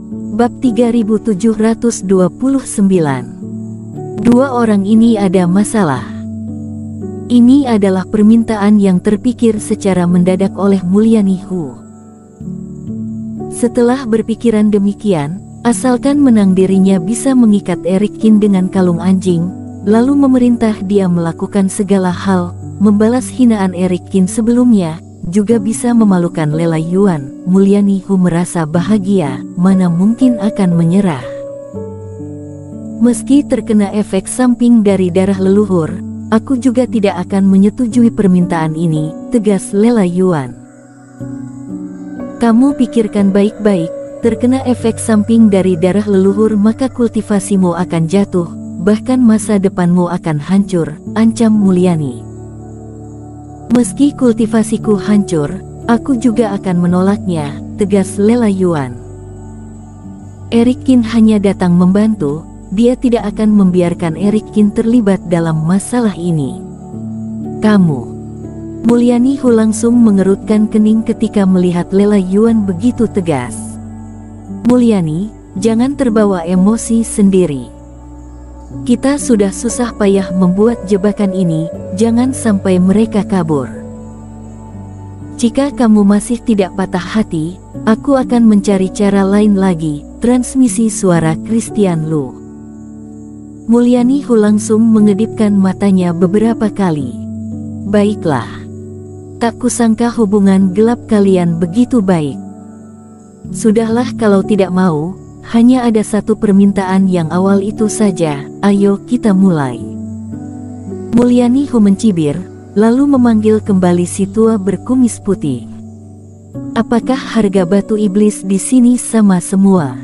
Bab 3729. Dua orang ini ada masalah. Ini adalah permintaan yang terpikir secara mendadak oleh Mulyani Hu. Setelah berpikiran demikian, asalkan menang dirinya bisa mengikat Eric Kin dengan kalung anjing, lalu memerintah dia melakukan segala hal, membalas hinaan Eric Kin sebelumnya, juga bisa memalukan Lela Yuan. Mulyani Hu merasa bahagia, mana mungkin akan menyerah. Meski terkena efek samping dari darah leluhur, aku juga tidak akan menyetujui permintaan ini, tegas Lela Yuan. Kamu pikirkan baik-baik, terkena efek samping dari darah leluhur maka kultivasimu akan jatuh, bahkan masa depanmu akan hancur, ancam Mulyani. Meski kultivasiku hancur, aku juga akan menolaknya, tegas Lela Yuan. Eric Kin hanya datang membantu, dia tidak akan membiarkan Eric Kin terlibat dalam masalah ini. Kamu. Mulyani Hu langsung mengerutkan kening ketika melihat Lela Yuan begitu tegas. Mulyani, jangan terbawa emosi sendiri. Kita sudah susah payah membuat jebakan ini, jangan sampai mereka kabur. Jika kamu masih tidak patah hati, aku akan mencari cara lain lagi. Transmisi suara Christian Lu. Mulyani Hu langsung mengedipkan matanya beberapa kali. Baiklah. Tak kusangka hubungan gelap kalian begitu baik. Sudahlah kalau tidak mau, hanya ada satu permintaan yang awal itu saja, ayo kita mulai. Mulyani Hu mencibir, lalu memanggil kembali si tua berkumis putih. Apakah harga batu iblis di sini sama semua?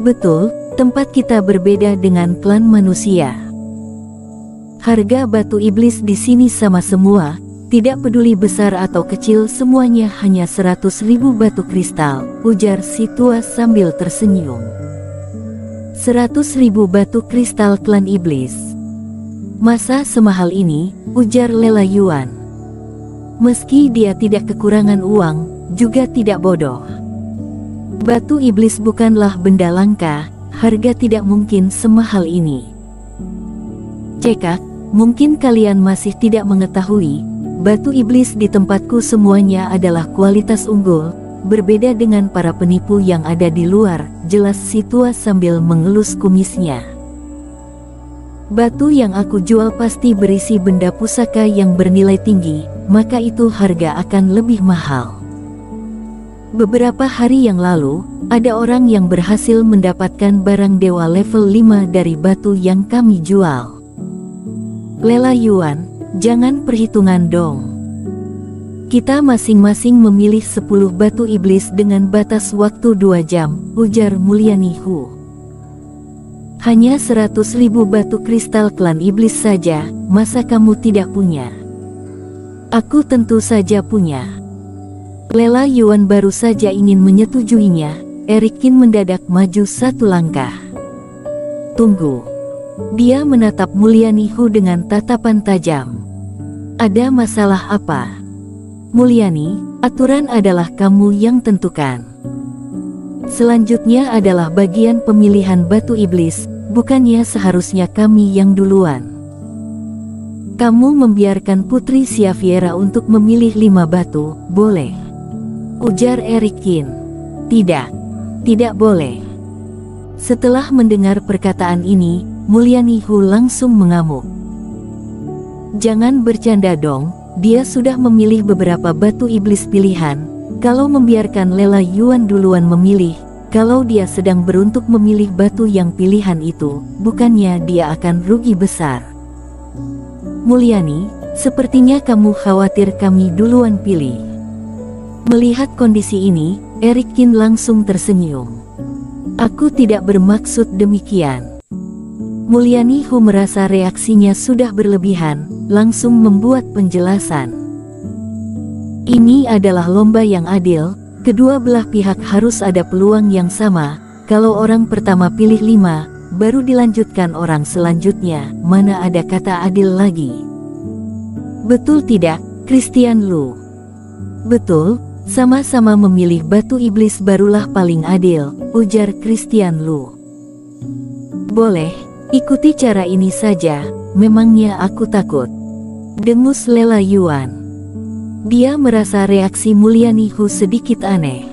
Betul, tempat kita berbeda dengan klan manusia. Harga batu iblis di sini sama semua, tidak peduli besar atau kecil semuanya hanya 100.000 batu kristal, ujar si tua sambil tersenyum. 100.000 batu kristal klan iblis. Masa semahal ini, ujar Lela Yuan. Meski dia tidak kekurangan uang, juga tidak bodoh. Batu iblis bukanlah benda langka, harga tidak mungkin semahal ini. Cekak, mungkin kalian masih tidak mengetahui, batu iblis di tempatku semuanya adalah kualitas unggul, berbeda dengan para penipu yang ada di luar, jelas si tua sambil mengelus kumisnya. Batu yang aku jual pasti berisi benda pusaka yang bernilai tinggi, maka itu harga akan lebih mahal. Beberapa hari yang lalu, ada orang yang berhasil mendapatkan barang dewa level 5 dari batu yang kami jual. Lela Yuan, jangan perhitungan dong. Kita masing-masing memilih 10 batu iblis dengan batas waktu 2 jam, ujar Mulyani Hu. Hanya 100.000 batu kristal klan iblis saja, masa kamu tidak punya? Aku tentu saja punya. Lela Yuan baru saja ingin menyetujuinya, Eric Kin mendadak maju satu langkah. Tunggu. Dia menatap Mulyani Hu dengan tatapan tajam. Ada masalah apa? Mulyani, aturan adalah kamu yang tentukan. Selanjutnya adalah bagian pemilihan batu iblis, bukannya seharusnya kami yang duluan. Kamu membiarkan Putri Xaviera untuk memilih 5 batu, boleh? Ujar Eric Kin. Tidak. Tidak boleh. Setelah mendengar perkataan ini, Mulyani Hu langsung mengamuk. Jangan bercanda dong, dia sudah memilih beberapa batu iblis pilihan. Kalau membiarkan Lela Yuan duluan memilih, kalau dia sedang beruntuk memilih batu yang pilihan itu, bukannya dia akan rugi besar. Mulyani, sepertinya kamu khawatir kami duluan pilih. Melihat kondisi ini, Eric Kin langsung tersenyum. Aku tidak bermaksud demikian. Mulyani Hu merasa reaksinya sudah berlebihan, langsung membuat penjelasan. Ini adalah lomba yang adil, kedua belah pihak harus ada peluang yang sama. Kalau orang pertama pilih 5, baru dilanjutkan orang selanjutnya, mana ada kata adil lagi. Betul tidak, Christian Lu? Betul, Sama-sama memilih batu iblis barulah paling adil, ujar Christian Lu. Boleh, ikuti cara ini saja, memangnya aku takut, dengus Lela Yuan. Dia merasa reaksi Mulyani Hu sedikit aneh.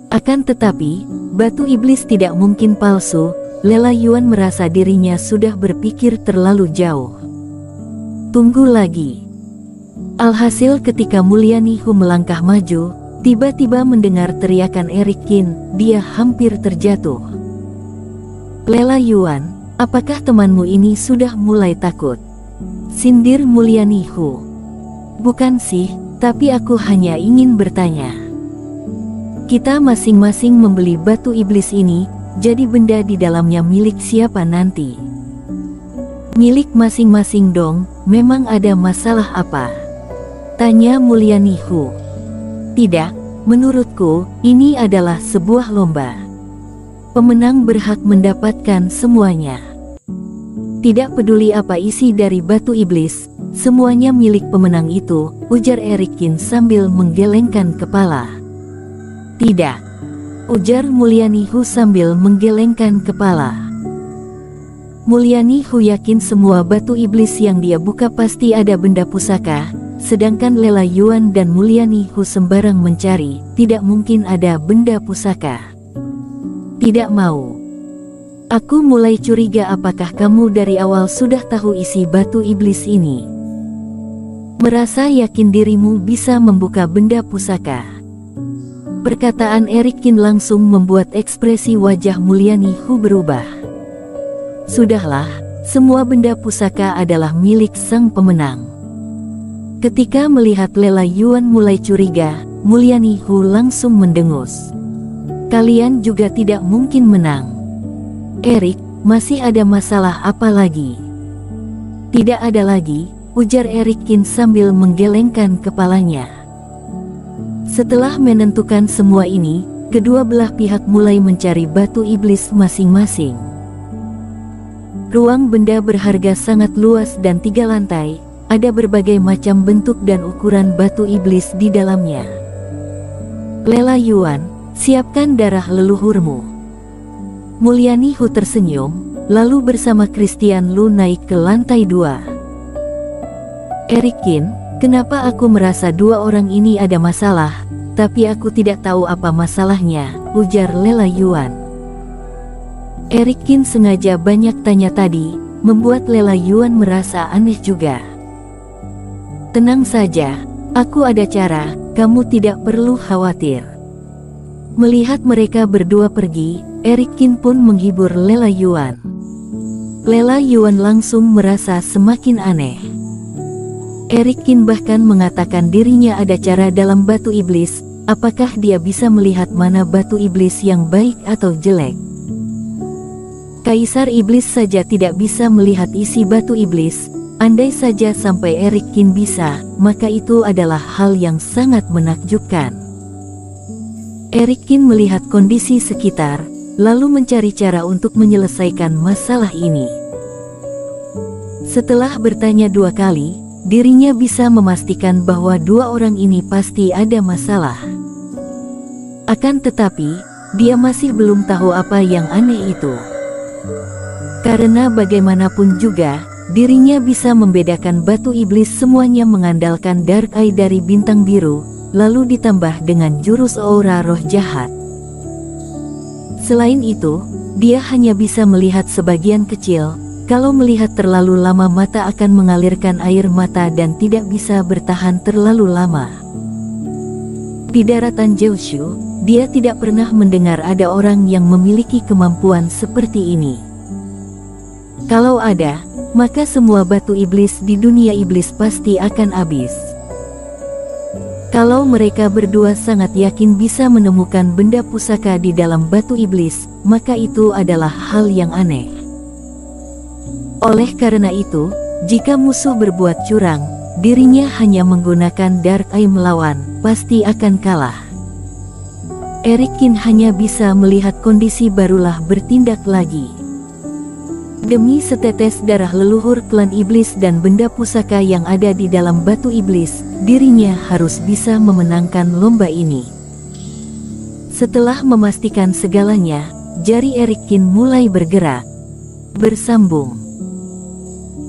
Akan tetapi, batu iblis tidak mungkin palsu. Lela Yuan merasa dirinya sudah berpikir terlalu jauh. Tunggu lagi. Alhasil ketika Mulyani Hu melangkah maju, tiba-tiba mendengar teriakan Eric Qin, dia hampir terjatuh. Lela Yuan, apakah temanmu ini sudah mulai takut? Sindir Mulyani Hu. Bukan sih, tapi aku hanya ingin bertanya. Kita masing-masing membeli batu iblis ini, jadi benda di dalamnya milik siapa nanti? Milik masing-masing dong, memang ada masalah apa? Tanya Mulyani Hu. Tidak, menurutku, ini adalah sebuah lomba. Pemenang berhak mendapatkan semuanya. Tidak peduli apa isi dari batu iblis, semuanya milik pemenang itu, ujar Eric Qin sambil menggelengkan kepala. Tidak, ujar Mulyani Hu sambil menggelengkan kepala. Mulyani Hu yakin semua batu iblis yang dia buka pasti ada benda pusaka, sedangkan Lela Yuan dan Mulyani Hu sembarang mencari, tidak mungkin ada benda pusaka. Tidak mau. Aku mulai curiga apakah kamu dari awal sudah tahu isi batu iblis ini? Merasa yakin dirimu bisa membuka benda pusaka. Perkataan Eric Qin langsung membuat ekspresi wajah Mulyani Hu berubah. Sudahlah, semua benda pusaka adalah milik sang pemenang. Ketika melihat Lela Yuan mulai curiga, Mulyani Hu langsung mendengus. Kalian juga tidak mungkin menang. Eric, masih ada masalah apa lagi? Tidak ada lagi, ujar Eric Qin sambil menggelengkan kepalanya. Setelah menentukan semua ini, kedua belah pihak mulai mencari batu iblis masing-masing. Ruang benda berharga sangat luas dan 3 lantai, ada berbagai macam bentuk dan ukuran batu iblis di dalamnya. Lela Yuan, siapkan darah leluhurmu. Mulyani Hu tersenyum, lalu bersama Christian Lu naik ke lantai 2. Eric Qin, kenapa aku merasa dua orang ini ada masalah, tapi aku tidak tahu apa masalahnya, ujar Lela Yuan. Eric Qin sengaja banyak tanya tadi, membuat Lela Yuan merasa aneh juga. Tenang saja, aku ada cara, kamu tidak perlu khawatir. Melihat mereka berdua pergi, Eric Qin pun menghibur Lela Yuan. Lela Yuan langsung merasa semakin aneh. Eric Qin bahkan mengatakan dirinya ada cara dalam batu iblis, apakah dia bisa melihat mana batu iblis yang baik atau jelek? Kaisar Iblis saja tidak bisa melihat isi batu iblis, andai saja sampai Eric Qin bisa, maka itu adalah hal yang sangat menakjubkan. Eric Qin melihat kondisi sekitar, lalu mencari cara untuk menyelesaikan masalah ini. Setelah bertanya 2 kali, dirinya bisa memastikan bahwa dua orang ini pasti ada masalah. Akan tetapi, dia masih belum tahu apa yang aneh itu. Karena bagaimanapun juga, dirinya bisa membedakan batu iblis semuanya mengandalkan Dark Eye dari bintang biru, lalu ditambah dengan jurus aura roh jahat. Selain itu, dia hanya bisa melihat sebagian kecil. Kalau melihat terlalu lama mata akan mengalirkan air mata dan tidak bisa bertahan terlalu lama. Di daratan Jiushu, dia tidak pernah mendengar ada orang yang memiliki kemampuan seperti ini. Kalau ada, maka semua batu iblis di dunia iblis pasti akan habis. Kalau mereka berdua sangat yakin bisa menemukan benda pusaka di dalam batu iblis, maka itu adalah hal yang aneh. Oleh karena itu, jika musuh berbuat curang, dirinya hanya menggunakan Dark Eye melawan, pasti akan kalah. Eric Qin hanya bisa melihat kondisi barulah bertindak lagi. Demi setetes darah leluhur klan iblis dan benda pusaka yang ada di dalam batu iblis, dirinya harus bisa memenangkan lomba ini. Setelah memastikan segalanya, jari Eric Kin mulai bergerak. Bersambung.